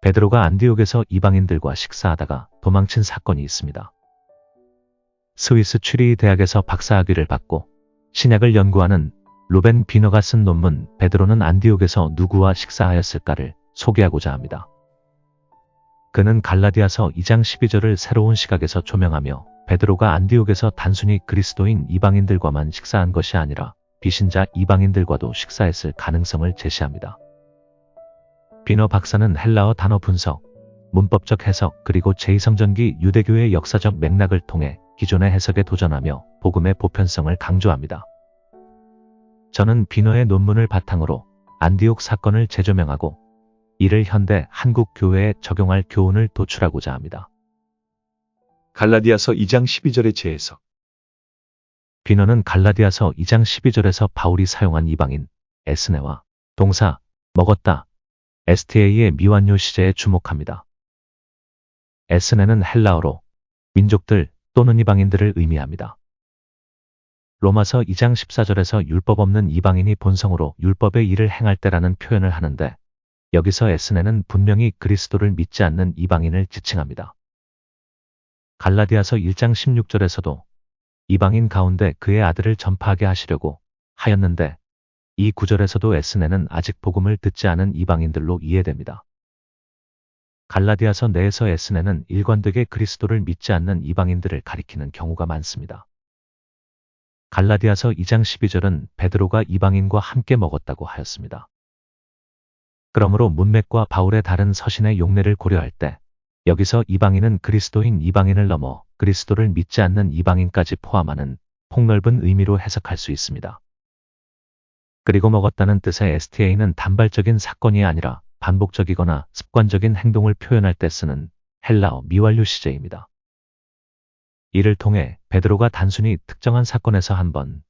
베드로가 안디옥에서 이방인들과 식사하다가 도망친 사건이 있습니다. 스위스 추리히 대학에서 박사학위를 받고 신약을 연구하는 루벤 비너가 쓴 논문 베드로는 안디옥에서 누구와 식사하였을까를 소개하고자 합니다. 그는 갈라디아서 2장 12절을 새로운 시각에서 조명하며 베드로가 안디옥에서 단순히 그리스도인 이방인들과만 식사한 것이 아니라 비신자 이방인들과도 식사했을 가능성을 제시합니다. 비너 박사는 헬라어 단어 분석, 문법적 해석 그리고 제2성전기 유대교의 역사적 맥락을 통해 기존의 해석에 도전하며 복음의 보편성을 강조합니다. 저는 비너의 논문을 바탕으로 안디옥 사건을 재조명하고 이를 현대 한국 교회에 적용할 교훈을 도출하고자 합니다. 갈라디아서 2장 12절의 재해석. 비너는 갈라디아서 2장 12절에서 바울이 사용한 이방인, 에스네와 동사, 먹었다, STA의 미완료 시제에 주목합니다. 에스네는 헬라어로 민족들 또는 이방인들을 의미합니다. 로마서 2장 14절에서 율법 없는 이방인이 본성으로 율법의 일을 행할 때라는 표현을 하는데 여기서 에스네는 분명히 그리스도를 믿지 않는 이방인을 지칭합니다. 갈라디아서 1장 16절에서도 이방인 가운데 그의 아들을 전파하게 하시려고 하였는데 이 구절에서도 에스네는 아직 복음을 듣지 않은 이방인들로 이해됩니다. 갈라디아서 내에서 에스네는 일관되게 그리스도를 믿지 않는 이방인들을 가리키는 경우가 많습니다. 갈라디아서 2장 12절은 베드로가 이방인과 함께 먹었다고 하였습니다. 그러므로 문맥과 바울의 다른 서신의 용례를 고려할 때 여기서 이방인은 그리스도인 이방인을 넘어 그리스도를 믿지 않는 이방인까지 포함하는 폭넓은 의미로 해석할 수 있습니다. 그리고 먹었다는 뜻의 STA는 단발적인 사건이 아니라 반복적이거나 습관적인 행동을 표현할 때 쓰는 헬라어 미완료 시제입니다. 이를 통해 베드로가 단순히 특정한 사건에서 한 번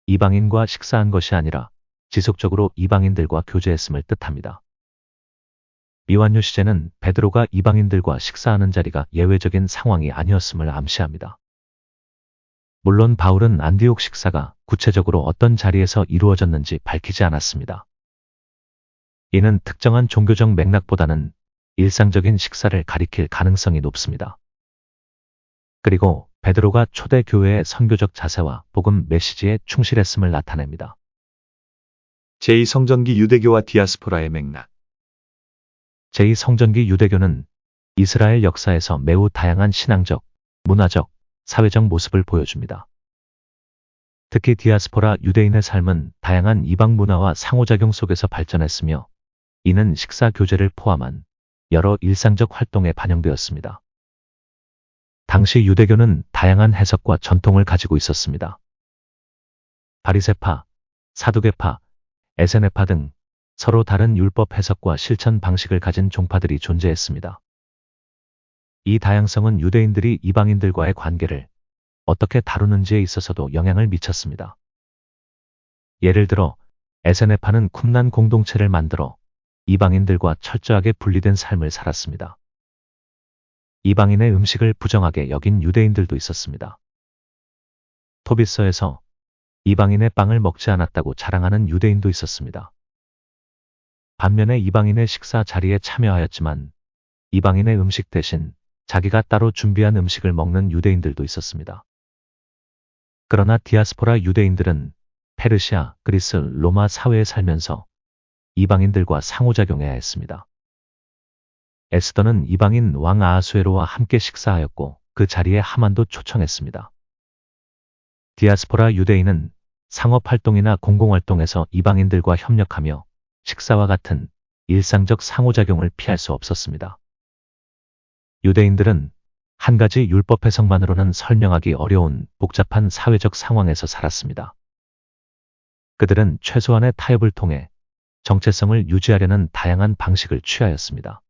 이방인과 식사한 것이 아니라 지속적으로 이방인들과 교제했음을 뜻합니다. 미완료 시제는 베드로가 이방인들과 식사하는 자리가 예외적인 상황이 아니었음을 암시합니다. 물론 바울은 안디옥 식사가 구체적으로 어떤 자리에서 이루어졌는지 밝히지 않았습니다. 이는 특정한 종교적 맥락보다는 일상적인 식사를 가리킬 가능성이 높습니다. 그리고 베드로가 초대 교회의 선교적 자세와 복음 메시지에 충실했음을 나타냅니다. 제2성전기 유대교와 디아스포라의 맥락. 제2성전기 유대교는 이스라엘 역사에서 매우 다양한 신앙적, 문화적, 사회적 모습을 보여줍니다. 특히 디아스포라 유대인의 삶은 다양한 이방 문화와 상호작용 속에서 발전했으며 이는 식사 교제를 포함한 여러 일상적 활동에 반영되었습니다. 당시 유대교는 다양한 해석과 전통을 가지고 있었습니다. 바리새파, 사두개파, 에세네파 등 서로 다른 율법 해석과 실천 방식을 가진 종파들이 존재했습니다. 이 다양성은 유대인들이 이방인들과의 관계를 어떻게 다루는지에 있어서도 영향을 미쳤습니다. 예를 들어 에세네파는 쿰란 공동체를 만들어 이방인들과 철저하게 분리된 삶을 살았습니다. 이방인의 음식을 부정하게 여긴 유대인들도 있었습니다. 토비서에서 이방인의 빵을 먹지 않았다고 자랑하는 유대인도 있었습니다. 반면에 이방인의 식사 자리에 참여하였지만 이방인의 음식 대신 자기가 따로 준비한 음식을 먹는 유대인들도 있었습니다. 그러나 디아스포라 유대인들은 페르시아, 그리스, 로마 사회에 살면서 이방인들과 상호작용해야 했습니다. 에스더는 이방인 왕 아하수에로와 함께 식사하였고 그 자리에 하만도 초청했습니다. 디아스포라 유대인은 상업활동이나 공공활동에서 이방인들과 협력하며 식사와 같은 일상적 상호작용을 피할 수 없었습니다. 유대인들은 한 가지 율법 해석만으로는 설명하기 어려운 복잡한 사회적 상황에서 살았습니다. 그들은 최소한의 타협을 통해 정체성을 유지하려는 다양한 방식을 취하였습니다.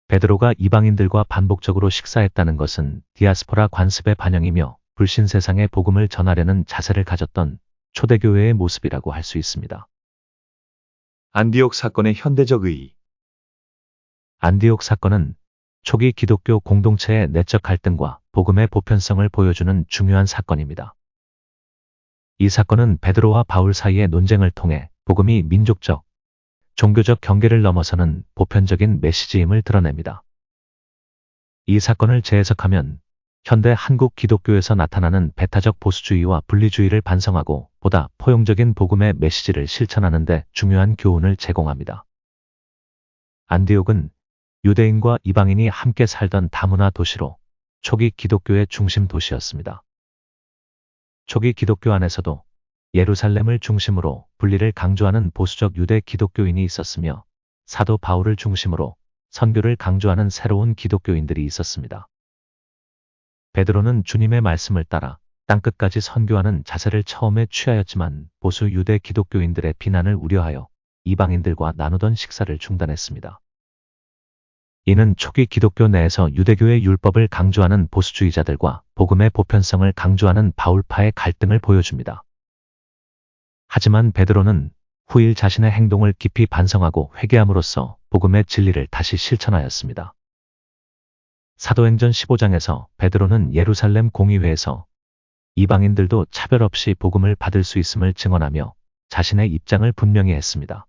베드로가 이방인들과 반복적으로 식사했다는 것은 디아스포라 관습의 반영이며 불신 세상의 복음을 전하려는 자세를 가졌던 초대교회의 모습이라고 할 수 있습니다. 안디옥 사건의 현대적 의의. 안디옥 사건은 초기 기독교 공동체의 내적 갈등과 복음의 보편성을 보여주는 중요한 사건입니다. 이 사건은 베드로와 바울 사이의 논쟁을 통해 복음이 민족적, 종교적 경계를 넘어서는 보편적인 메시지임을 드러냅니다. 이 사건을 재해석하면 현대 한국 기독교에서 나타나는 배타적 보수주의와 분리주의를 반성하고 보다 포용적인 복음의 메시지를 실천하는 데 중요한 교훈을 제공합니다. 안디옥은 유대인과 이방인이 함께 살던 다문화 도시로 초기 기독교의 중심 도시였습니다. 초기 기독교 안에서도 예루살렘을 중심으로 분리를 강조하는 보수적 유대 기독교인이 있었으며 사도 바울을 중심으로 선교를 강조하는 새로운 기독교인들이 있었습니다. 베드로는 주님의 말씀을 따라 땅끝까지 선교하는 자세를 처음에 취하였지만 보수 유대 기독교인들의 비난을 우려하여 이방인들과 나누던 식사를 중단했습니다. 이는 초기 기독교 내에서 유대교의 율법을 강조하는 보수주의자들과 복음의 보편성을 강조하는 바울파의 갈등을 보여줍니다. 하지만 베드로는 후일 자신의 행동을 깊이 반성하고 회개함으로써 복음의 진리를 다시 실천하였습니다. 사도행전 15장에서 베드로는 예루살렘 공의회에서 이방인들도 차별 없이 복음을 받을 수 있음을 증언하며 자신의 입장을 분명히 했습니다.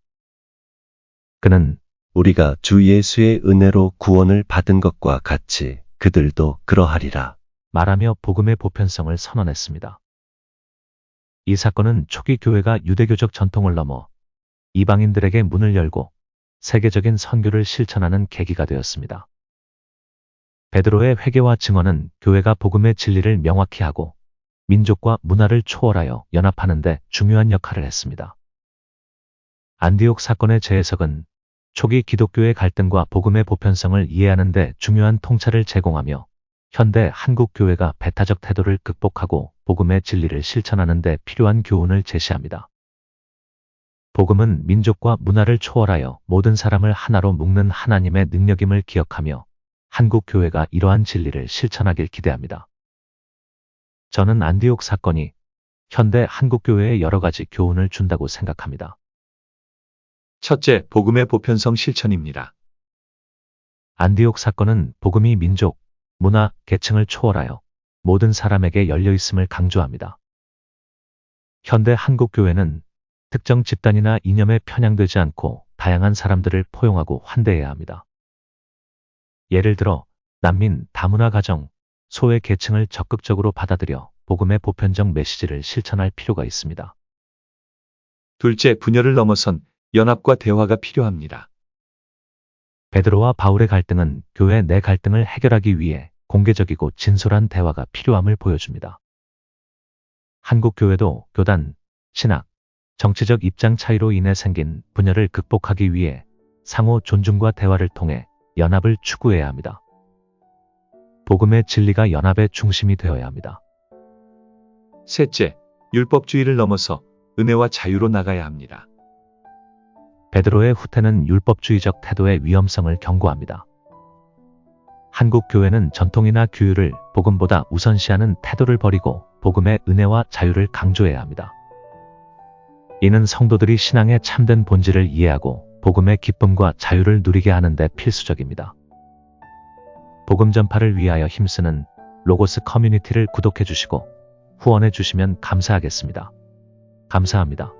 그는 우리가 주 예수의 은혜로 구원을 받은 것과 같이 그들도 그러하리라 말하며 복음의 보편성을 선언했습니다. 이 사건은 초기 교회가 유대교적 전통을 넘어 이방인들에게 문을 열고 세계적인 선교를 실천하는 계기가 되었습니다. 베드로의 회개와 증언은 교회가 복음의 진리를 명확히 하고 민족과 문화를 초월하여 연합하는 데 중요한 역할을 했습니다. 안디옥 사건의 재해석은 초기 기독교의 갈등과 복음의 보편성을 이해하는 데 중요한 통찰을 제공하며 현대 한국 교회가 배타적 태도를 극복하고 복음의 진리를 실천하는 데 필요한 교훈을 제시합니다. 복음은 민족과 문화를 초월하여 모든 사람을 하나로 묶는 하나님의 능력임을 기억하며 한국 교회가 이러한 진리를 실천하길 기대합니다. 저는 안디옥 사건이 현대 한국 교회에 여러 가지 교훈을 준다고 생각합니다. 첫째, 복음의 보편성 실천입니다. 안디옥 사건은 복음이 민족, 문화, 계층을 초월하여 모든 사람에게 열려 있음을 강조합니다. 현대 한국 교회는 특정 집단이나 이념에 편향되지 않고 다양한 사람들을 포용하고 환대해야 합니다. 예를 들어 난민, 다문화 가정, 소외 계층을 적극적으로 받아들여 복음의 보편적 메시지를 실천할 필요가 있습니다. 둘째, 분열을 넘어선 연합과 대화가 필요합니다. 베드로와 바울의 갈등은 교회 내 갈등을 해결하기 위해 공개적이고 진솔한 대화가 필요함을 보여줍니다. 한국 교회도 교단, 신학, 정치적 입장 차이로 인해 생긴 분열을 극복하기 위해 상호 존중과 대화를 통해 연합을 추구해야 합니다. 복음의 진리가 연합의 중심이 되어야 합니다. 셋째, 율법주의를 넘어서 은혜와 자유로 나가야 합니다. 베드로의 후퇴는 율법주의적 태도의 위험성을 경고합니다. 한국 교회는 전통이나 규율을 복음보다 우선시하는 태도를 버리고 복음의 은혜와 자유를 강조해야 합니다. 이는 성도들이 신앙의 참된 본질을 이해하고 복음의 기쁨과 자유를 누리게 하는 데 필수적입니다. 복음 전파를 위하여 힘쓰는 로고스 커뮤니티를 구독해 주시고 후원해 주시면 감사하겠습니다. 감사합니다.